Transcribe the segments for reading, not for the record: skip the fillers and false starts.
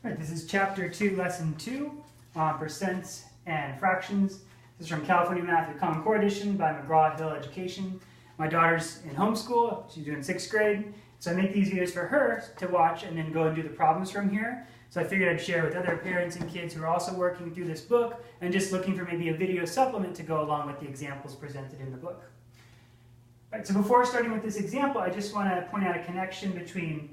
Right, this is Chapter 2, Lesson 2 on percents and fractions. This is from California Math with Common Core Edition by McGraw Hill Education. My daughter's in homeschool. She's doing 6th grade. So I make these videos for her to watch and then go and do the problems from here. So I figured I'd share with other parents and kids who are also working through this book and just looking for maybe a video supplement to go along with the examples presented in the book. Right, so before starting with this example, I just want to point out a connection between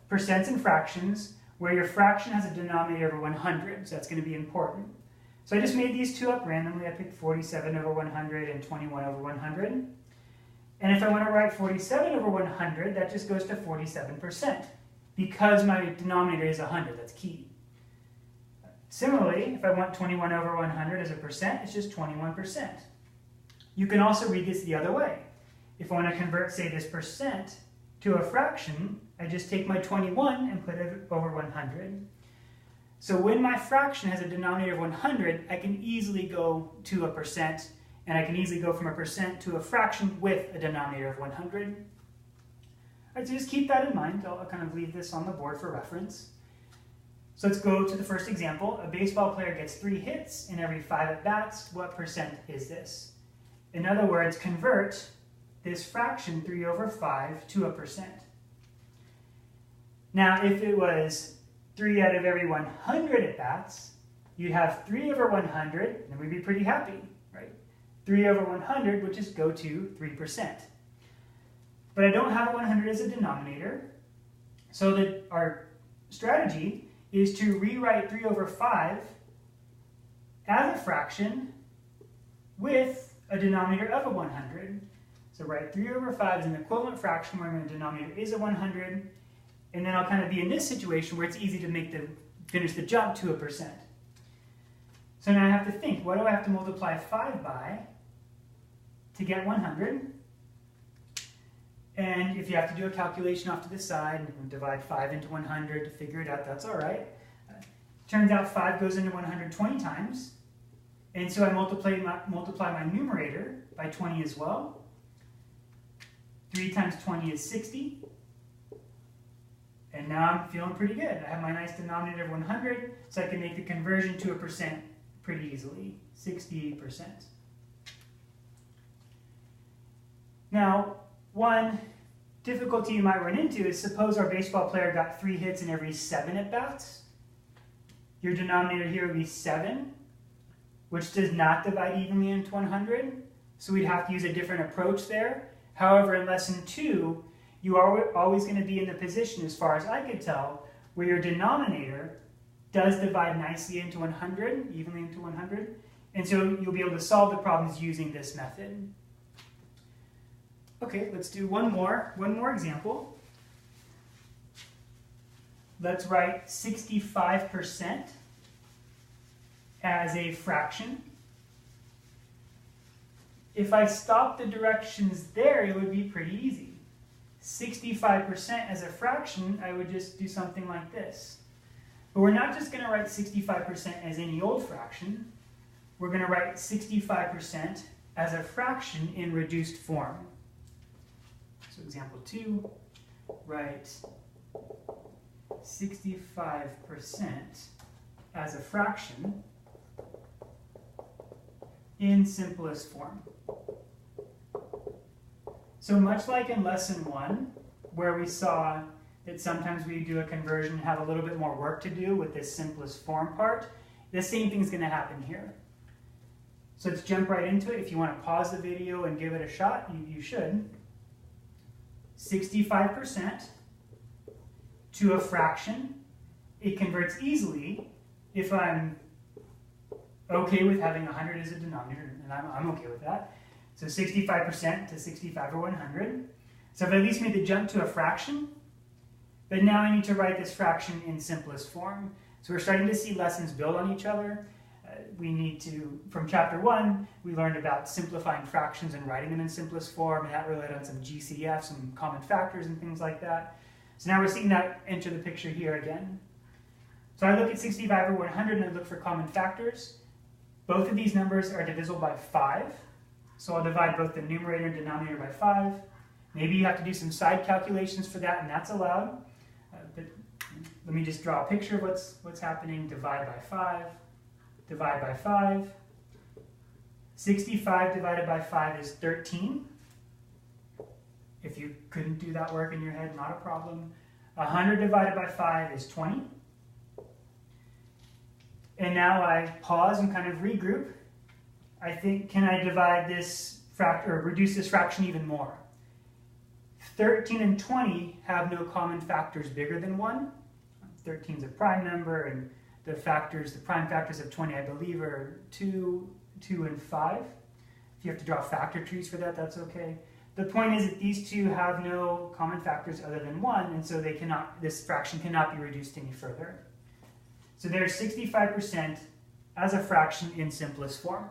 percents and fractions, where your fraction has a denominator over 100, so that's going to be important. So I just made these two up randomly. I picked 47 over 100 and 21 over 100. And if I want to write 47 over 100, that just goes to 47%, because my denominator is 100. That's key. Similarly, if I want 21 over 100 as a percent, it's just 21%. You can also read this the other way. If I want to convert, say, this percent to a fraction, I just take my 21 and put it over 100. So when my fraction has a denominator of 100, I can easily go to a percent, and I can easily go from a percent to a fraction with a denominator of 100. All right, so just keep that in mind. I'll kind of leave this on the board for reference. So let's go to the first example. A baseball player gets 3 hits in every 5 at-bats. What percent is this? In other words, convert this fraction 3 over 5 to a percent. Now, if it was 3 out of every 100 at-bats, you'd have 3 over 100, and we'd be pretty happy, right? 3 over 100 would just go to 3%. But I don't have a 100 as a denominator, so that our strategy is to rewrite 3 over 5 as a fraction with a denominator of a 100. So write 3 over 5 as an equivalent fraction where my denominator is a 100, and then I'll kind of be in this situation where it's easy to finish the jump to a percent. So now I have to think, what do I have to multiply 5 by to get 100? And if you have to do a calculation off to the side and divide 5 into 100 to figure it out, that's all right. Turns out 5 goes into 100 20 times, and so I multiply my numerator by 20 as well. 3 times 20 is 60. And now I'm feeling pretty good. I have my nice denominator of 100, so I can make the conversion to a percent pretty easily, 60%. Now, one difficulty you might run into is suppose our baseball player got 3 hits in every 7 at-bats. Your denominator here would be 7, which does not divide evenly into 100, so we'd have to use a different approach there. However, in Lesson 2, you are always going to be in the position, as far as I could tell, where your denominator does divide nicely into 100, evenly into 100, and so you'll be able to solve the problems using this method. Okay, let's do one more example. Let's write 65% as a fraction. If I stop the directions there, it would be pretty easy. 65% as a fraction, I would just do something like this. But we're not just going to write 65% as any old fraction. We're going to write 65% as a fraction in reduced form. So example 2, write 65% as a fraction in simplest form. So much like in Lesson 1, where we saw that sometimes we do a conversion and have a little bit more work to do with this simplest form part, the same thing is going to happen here. So let's jump right into it. If you want to pause the video and give it a shot, you should. 65% to a fraction. It converts easily if I'm okay with having 100 as a denominator, and I'm okay with that. So 65% to 65 over 100. So I've at least made the jump to a fraction, but now I need to write this fraction in simplest form. So we're starting to see lessons build on each other. From Chapter 1, we learned about simplifying fractions and writing them in simplest form, and that relied on some GCF, some common factors and things like that. So now we're seeing that enter the picture here again. So I look at 65 over 100 and I look for common factors. Both of these numbers are divisible by 5. So I'll divide both the numerator and denominator by 5. Maybe you have to do some side calculations for that, and that's allowed. But let me just draw a picture of what's happening. Divide by 5, divide by 5. 65 divided by 5 is 13. If you couldn't do that work in your head, not a problem. 100 divided by 5 is 20. And now I pause and kind of regroup. I think, can I divide this or reduce this fraction even more? 13 and 20 have no common factors bigger than 1. 13 is a prime number, and the prime factors of 20, I believe, are 2, 2, and 5. If you have to draw factor trees for that, that's okay. The point is that these two have no common factors other than 1, and so this fraction cannot be reduced any further. So there's 65% as a fraction in simplest form.